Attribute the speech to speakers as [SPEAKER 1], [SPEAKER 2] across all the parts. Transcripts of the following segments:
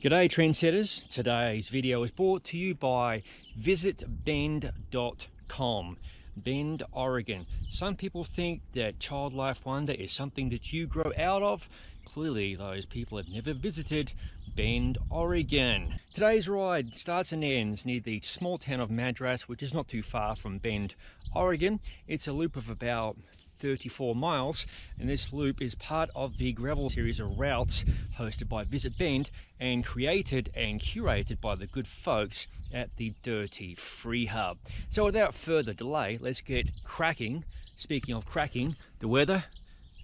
[SPEAKER 1] G'day trendsetters, today's video is brought to you by visitbend.com, Bend, Oregon. Some people think that child life wonder is something that you grow out of. Clearly those people have never visited Bend, Oregon. Today's ride starts and ends near the small town of Madras, which is not too far from Bend, Oregon. It's a loop of about 34 miles, and this loop is part of the gravel series of routes hosted by Visit Bend and created and curated by the good folks at the Dirty Free Hub. So without further delay, let's get cracking. Speaking of cracking, the weather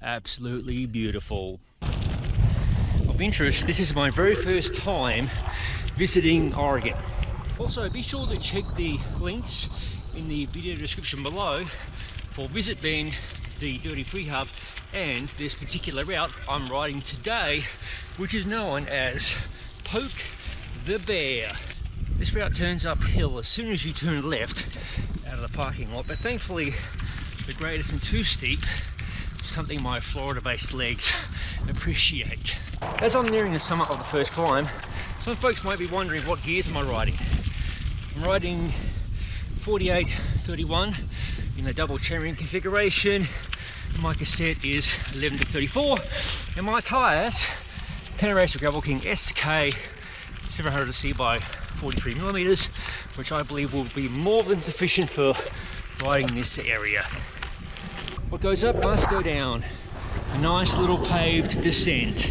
[SPEAKER 1] absolutely beautiful. Of interest, this is my very first time visiting Oregon. Also, be sure to check the links in the video description below for Visit Bend, the Dirty Free Hub, and this particular route I'm riding today, which is known as Poke the Bear. This route turns uphill as soon as you turn left out of the parking lot, but thankfully the grade isn't too steep, something my Florida-based legs appreciate. As I'm nearing the summit of the first climb, some folks might be wondering what gears am I riding. I'm riding 48-31 in the double chainring configuration. My cassette is 11-34, and my tyres, Racer Gravel King SK 700C by 43mm, which I believe will be more than sufficient for riding this area. What goes up must go down. A nice little paved descent.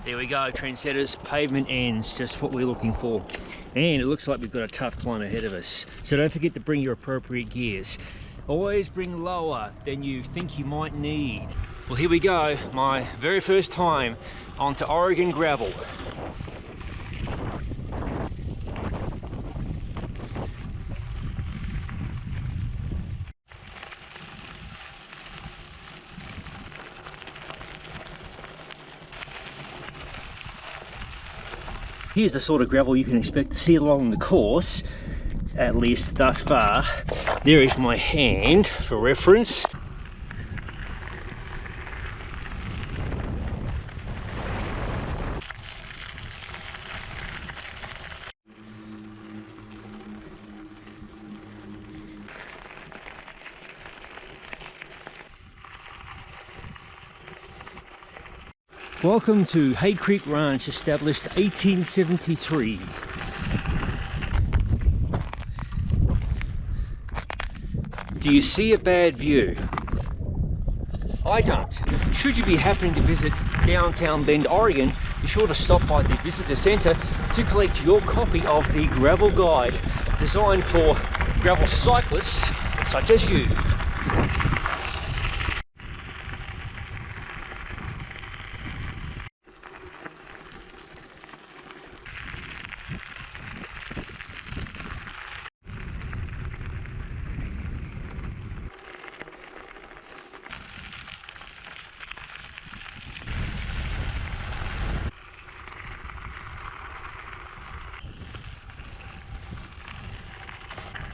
[SPEAKER 1] There we go, trendsetters, pavement ends, just what we're looking for. And it looks like we've got a tough climb ahead of us. So don't forget to bring your appropriate gears. Always bring lower than you think you might need. Well, here we go, my very first time onto Oregon gravel. Here's the sort of gravel you can expect to see along the course, at least thus far. There is my hand for reference. Welcome to Hay Creek Ranch, established 1873. Do you see a bad view? I don't. Should you be happening to visit downtown Bend, Oregon, be sure to stop by the visitor center to collect your copy of the gravel guide designed for gravel cyclists such as you.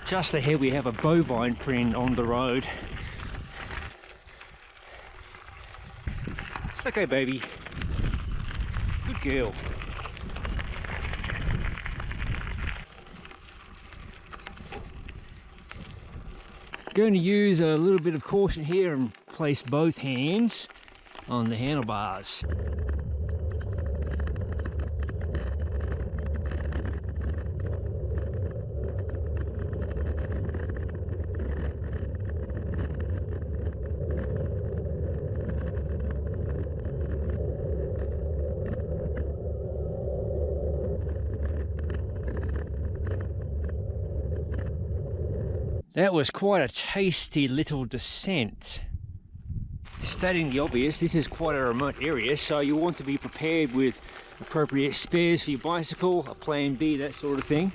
[SPEAKER 1] Just ahead we have a bovine friend on the road. It's okay, baby. Good girl. Going to use a little bit of caution here and place both hands on the handlebars. That was quite a tasty little descent. Stating the obvious, this is quite a remote area, so you want to be prepared with appropriate spares for your bicycle, a plan B, that sort of thing.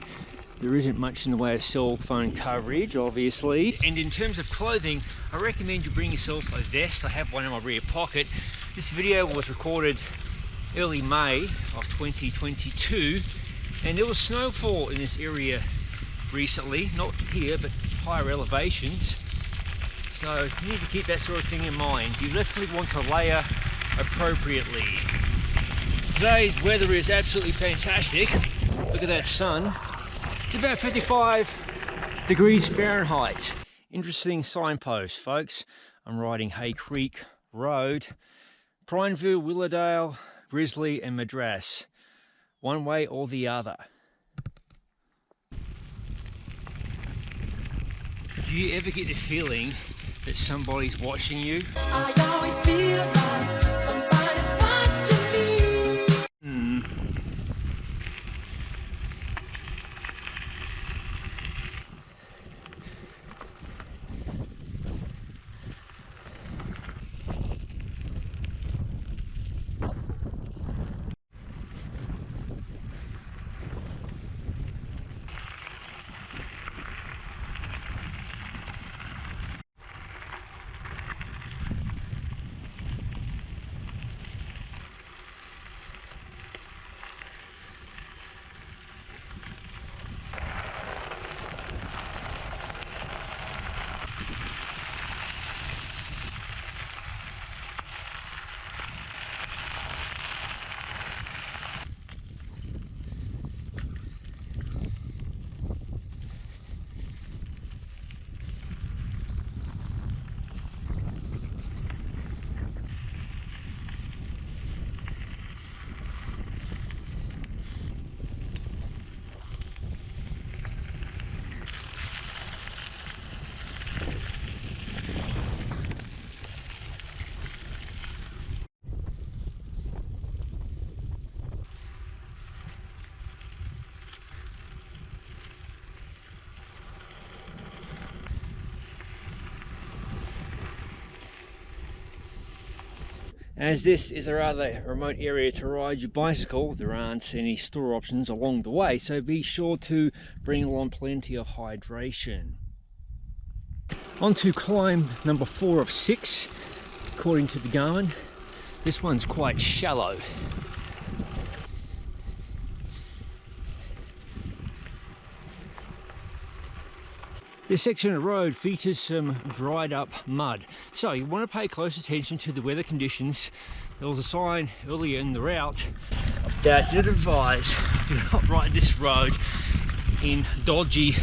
[SPEAKER 1] There isn't much in the way of cell phone coverage, obviously. And in terms of clothing, I recommend you bring yourself a vest. I have one in my rear pocket. This video was recorded early May of 2022, and there was snowfall in this area recently, not here but higher elevations, So you need to keep that sort of thing in mind. You definitely want to layer appropriately. Today's weather is absolutely fantastic. Look at that sun. It's about 55 degrees Fahrenheit. Interesting signpost, folks. I'm riding Hay Creek Road, Prineville, Willowdale, Grizzly and Madras. One way or the other. Do you ever get the feeling that somebody's watching you? I always feel like somebody's watching me. As this is a rather remote area to ride your bicycle, there aren't any store options along the way, so be sure to bring along plenty of hydration. On to climb number 4 of 6, according to the Garmin. This one's quite shallow. This section of road features some dried up mud, so you want to pay close attention to the weather conditions. There was a sign earlier in the route that did advise do not ride this road in dodgy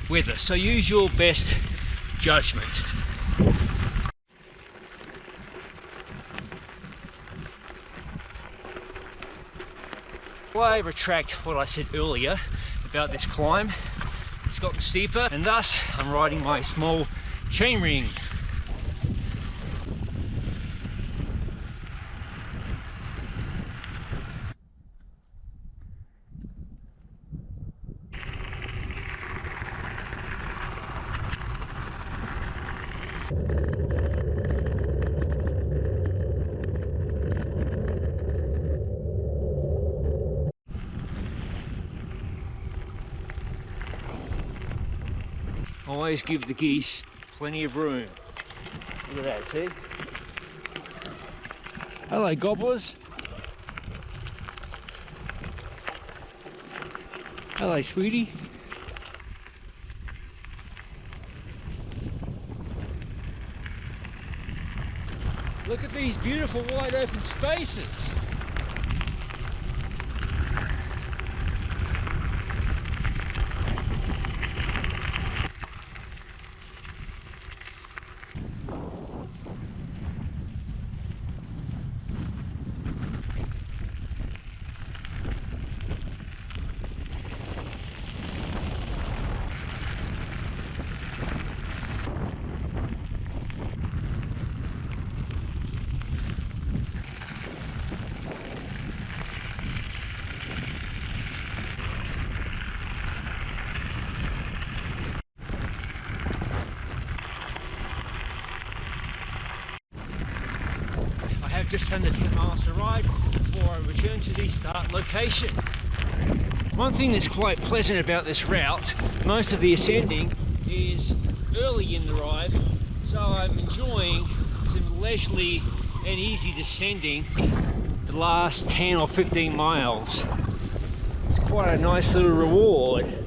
[SPEAKER 1] weather, so use your best judgment. I retract what I said earlier about this climb. It's gotten steeper, and thus I'm riding my small chainring. Always give the geese plenty of room. Look at that, see? Hello, gobblers. Hello, sweetie. Look at these beautiful wide open spaces. Just under 10 miles to ride before I return to the start location. One thing that's quite pleasant about this route, most of the ascending is early in the ride, so I'm enjoying some leisurely and easy descending the last 10 or 15 miles. It's quite a nice little reward.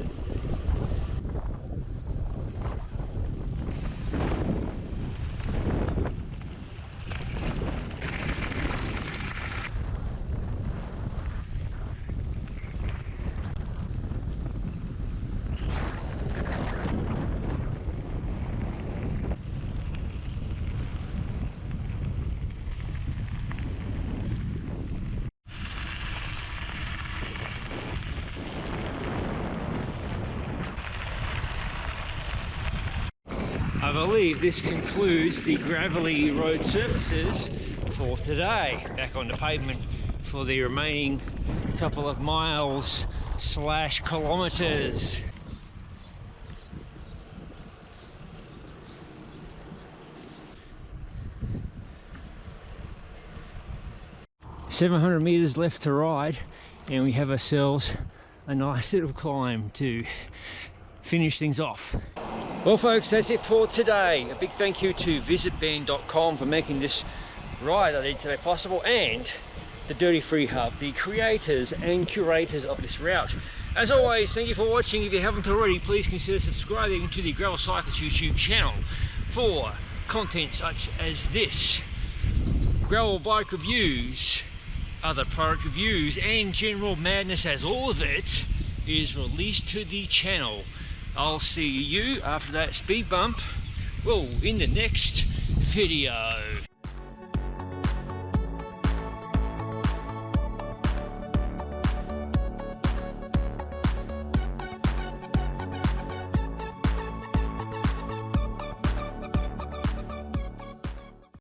[SPEAKER 1] believe this concludes the gravelly road surfaces for today. Back on the pavement for the remaining couple of miles / kilometers. $700 meters left to ride, and we have ourselves a nice little climb to finish things off. Well folks, that's it for today. A big thank you to visitband.com for making this ride I did today possible, and the Dirty Free Hub, the creators and curators of this route. As always, thank you for watching. If you haven't already, please consider subscribing to the Gravel Cyclist YouTube channel for content such as this. Gravel bike reviews, other product reviews, and general madness, as all of it is released to the channel. I'll see you after that speed bump, well, in the next video.